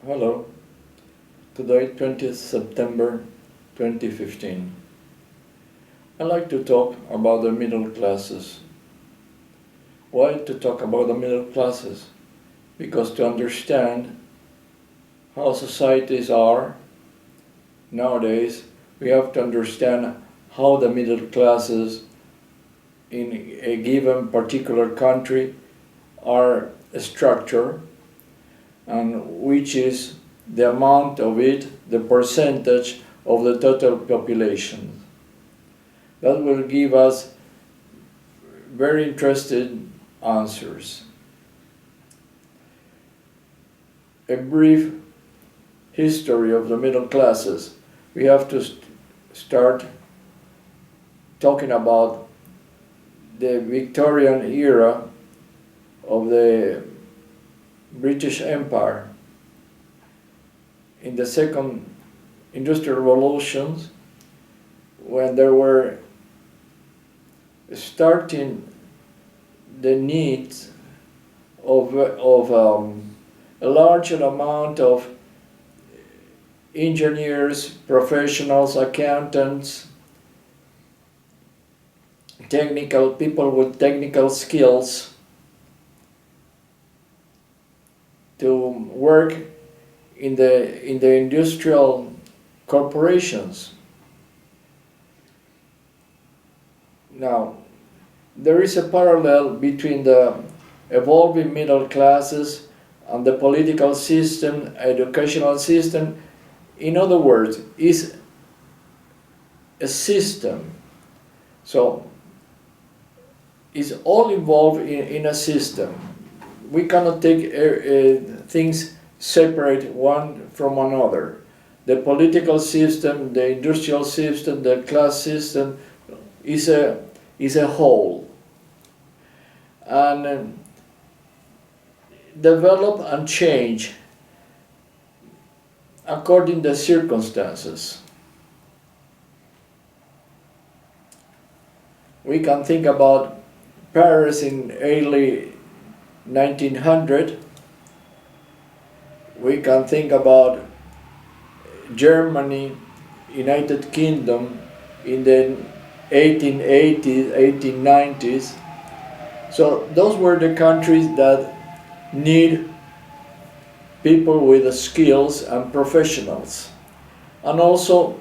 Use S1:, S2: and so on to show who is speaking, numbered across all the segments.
S1: Hello, today 20th September 2015. I'd like to talk about the middle classes. Why to talk about the middle classes? Because to understand how societies are nowadays, we have to understand how the middle classes in a given particular country are structured, and which is the amount of it, the percentage of the total population. That will give us very interesting answers. A brief history of the middle classes. We have to start talking about the Victorian era of the British Empire. In the second industrial revolutions, when there were starting the needs of a larger amount of engineers, professionals, accountants, technical people with technical skills to work in the industrial corporations. Now, there is a parallel between the evolving middle classes and the political system, educational system. In other words, is a system. So, it's all involved in a system. We cannot take things separate one from another. The political system, the industrial system, the class system is a whole. And develop and change according to the circumstances. We can think about Paris in early 1900. We can think about Germany, United Kingdom in the 1880s, 1890s. So those were the countries that need people with skills and professionals, and also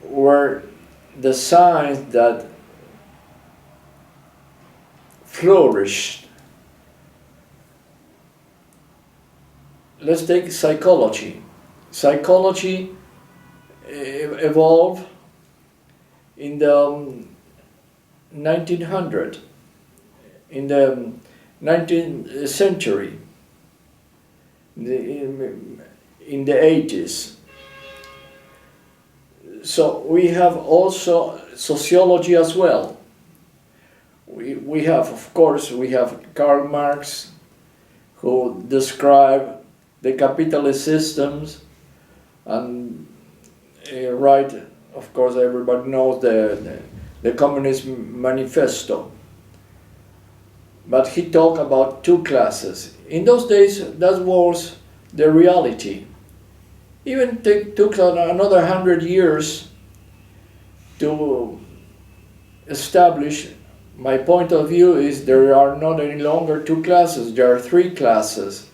S1: were the science that flourished. Let's take psychology. Psychology evolved in the 1900, in the 19th century, in the 80s. So we have also sociology as well. We have, of course, we have Karl Marx, who described the capitalist systems, and right, of course, everybody knows the Communist Manifesto. But he talked about two classes. In those days, that was the reality. Even took another 100 years to establish. My point of view is there are not any longer two classes, there are three classes,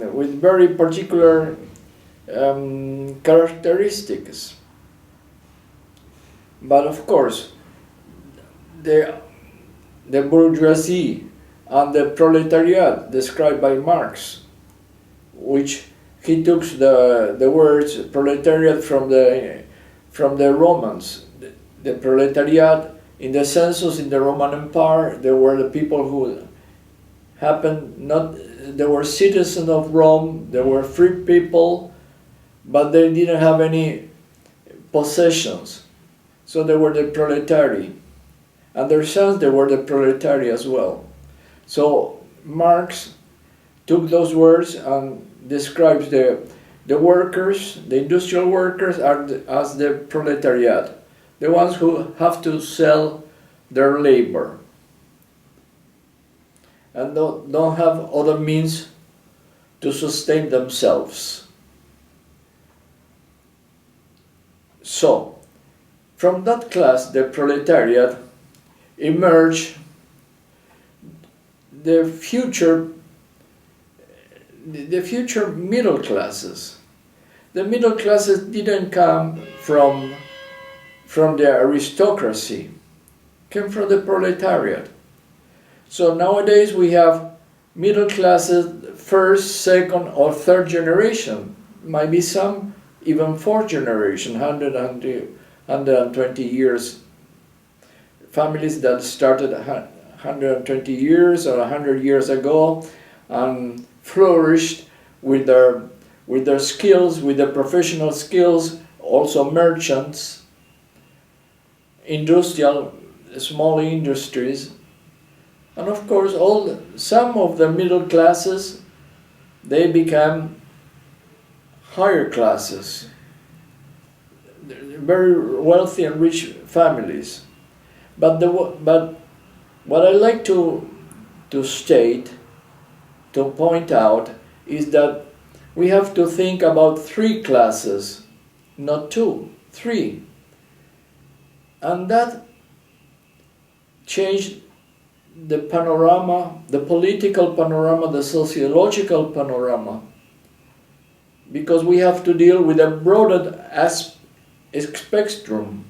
S1: with very particular characteristics. But of course, the bourgeoisie and the proletariat described by Marx, which he took the words proletariat from the Romans. The proletariat, in the census in the Roman Empire, there were the people who they were citizens of Rome, they were free people, but they didn't have any possessions. So they were the proletari. And their sons, they were the proletari as well. So Marx took those words and describes the workers, the industrial workers, as the proletariat, the ones who have to sell their labor. and don't have other means to sustain themselves. So, from that class, the proletariat, emerged the future middle classes. The middle classes didn't come from the aristocracy, came from the proletariat. So nowadays we have middle classes, first, second, or third generation, might be some even fourth generation, 120 years. Families that started 120 years or 100 years ago and flourished with their skills, with their professional skills, also merchants, industrial, small industries, and of course some of the middle classes, they become higher classes, very wealthy and rich families. But what I like to state, to point out, is that we have to think about three classes, not two, three. And that changed the panorama, the political panorama, the sociological panorama, because we have to deal with a broader spectrum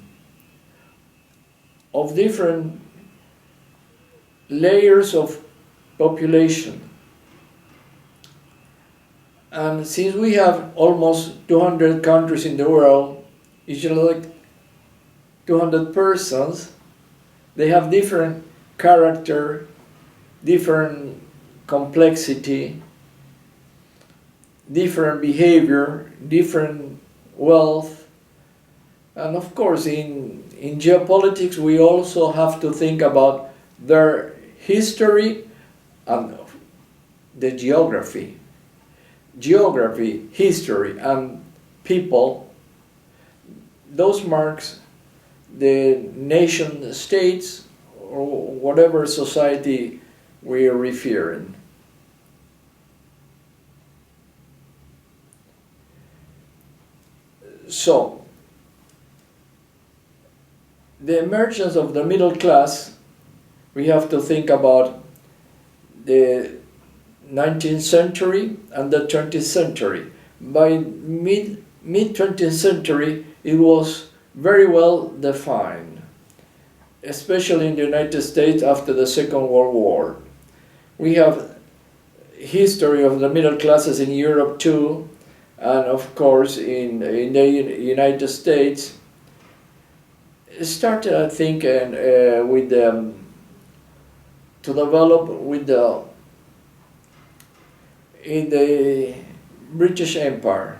S1: of different layers of population. And since we have almost 200 countries in the world, each like 200 persons, they have different character, different complexity, different behavior, different wealth. And of course, in geopolitics, we also have to think about their history and the geography. Geography, history, and people, those marks the nation states or whatever society we are referring. So, the emergence of the middle class, we have to think about the 19th century and the 20th century. By mid-20th century, it was very well defined, especially in the United States after the Second World War. We have history of the middle classes in Europe too, and of course in the United States. It started, I think, with to develop with in the British Empire,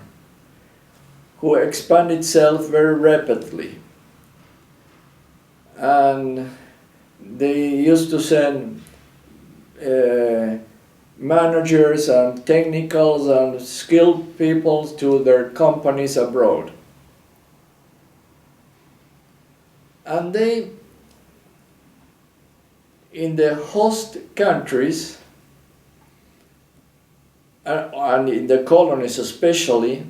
S1: who expanded itself very rapidly. And they used to send managers and technicals and skilled people to their companies abroad. And they, in the host countries, and in the colonies especially,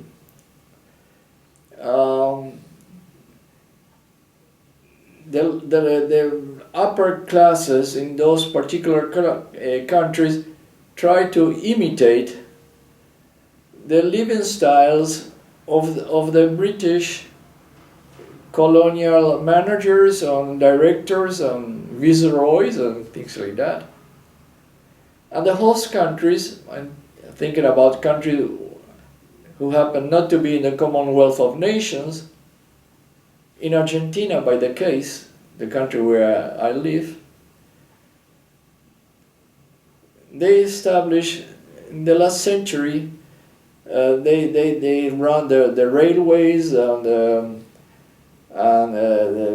S1: the upper classes in those particular countries try to imitate the living styles of the British colonial managers and directors and viceroys and things like that. And the host countries, I'm thinking about countries who happen not to be in the Commonwealth of Nations. In Argentina, by the case, the country where I live, they established in the last century, they run the railways and the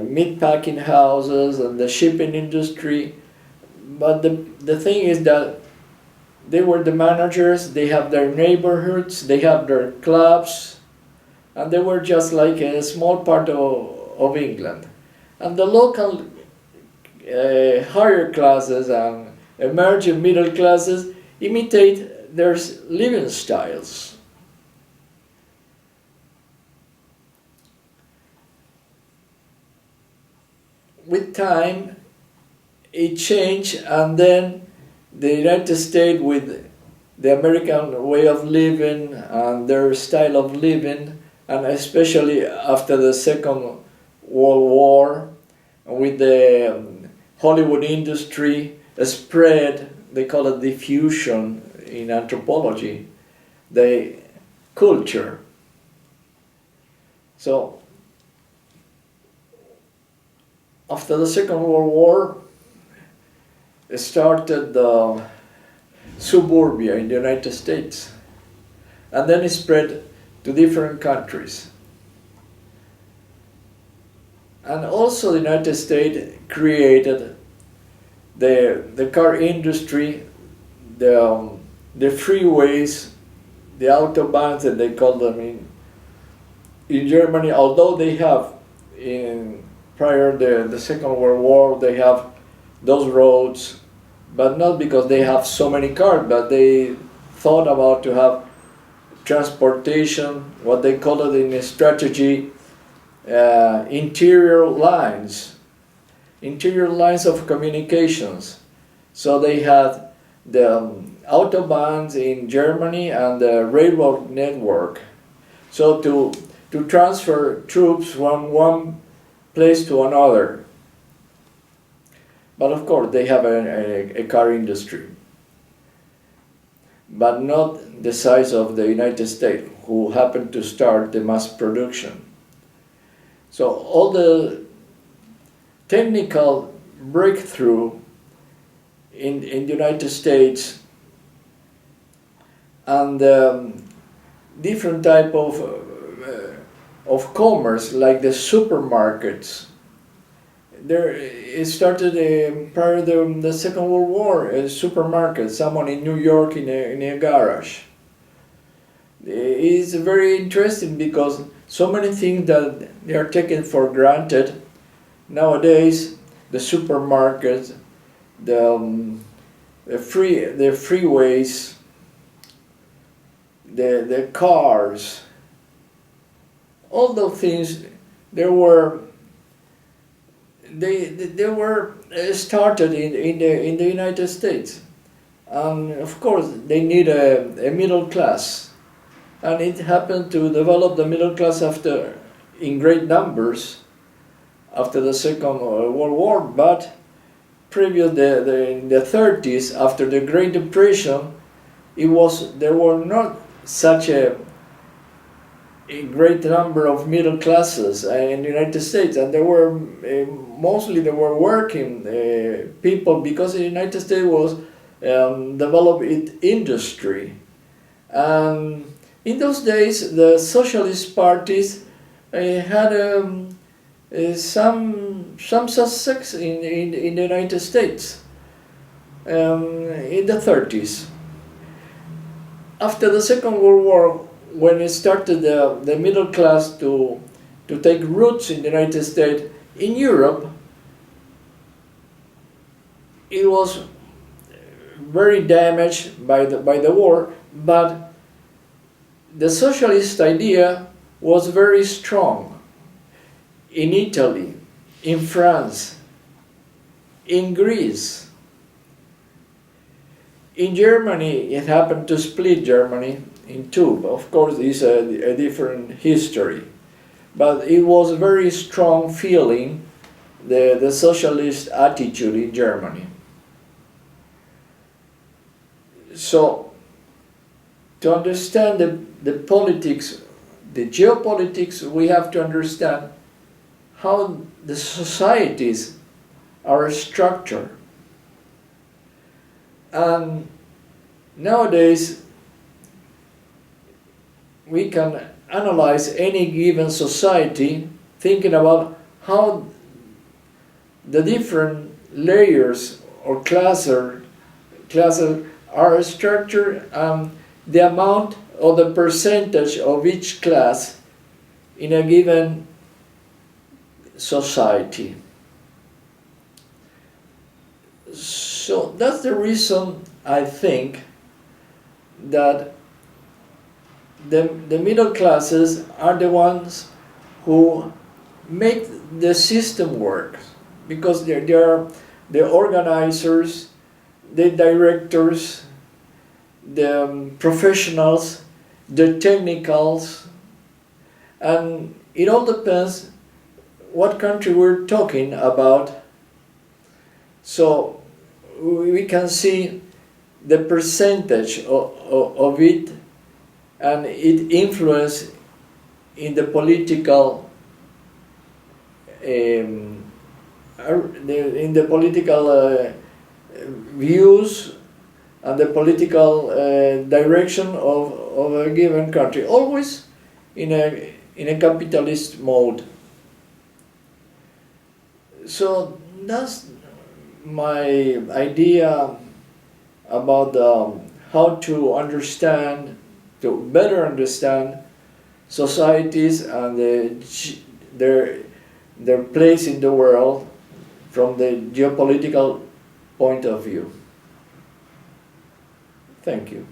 S1: meat-packing houses and the shipping industry. But the thing is that they were the managers, they have their neighborhoods, they have their clubs, and they were just like a small part of England. And the local higher classes and emerging middle classes imitate their living styles. With time, it changed, and then the United States, with the American way of living and their style of living, and especially after the Second World War, with the Hollywood industry spread, they call it diffusion in anthropology, the culture. So, after the Second World War, it started the suburbia in the United States, and then it spread to different countries. And also the United States created the car industry, the freeways, the autobahns that they call them in Germany, although they have prior the Second World War, they have those roads, but not because they have so many cars, but they thought about to have transportation, what they call it in a strategy, interior lines of communications. So they had the autobahns in Germany and the railroad network. So to transfer troops from one place to another. But of course they have a car industry, but not the size of the United States, who happened to start the mass production. So all the technical breakthrough in the United States and different type of commerce, like the supermarkets. It started prior to the Second World War. A supermarket, someone in New York in a garage. It's very interesting because so many things that they are taken for granted nowadays. The supermarkets, the freeways, the cars, all those things, they were started in the United States, and of course they need a middle class, and it happened to develop the middle class in great numbers after the Second World War, but previous in the 30s, after the Great Depression, there were not such a great number of middle classes in the United States, and there were mostly working people, because the United States was developed its industry, and in those days the socialist parties had some success in the United States in the 30s. After the Second World War, when it started the middle class to take roots in the United States, in Europe, it was very damaged by the war, but the socialist idea was very strong in Italy, in France, in Greece. In Germany, it happened to split Germany in two. Of course, it's a different history, but it was a very strong feeling, the socialist attitude in Germany. So, to understand the politics, the geopolitics, we have to understand how the societies are structured. And nowadays, we can analyze any given society thinking about how the different layers or classes are structured, and the amount or the percentage of each class in a given society. So that's the reason I think that the middle classes are the ones who make the system work, because they're the organizers, the directors, the professionals, the technicals, and it all depends what country we're talking about. So we can see the percentage of it and its influence in the political in the political views and the political direction of a given country, always in a capitalist mode. So that's my idea about how to understand, to better understand societies and their place in the world from the geopolitical point of view. Thank you.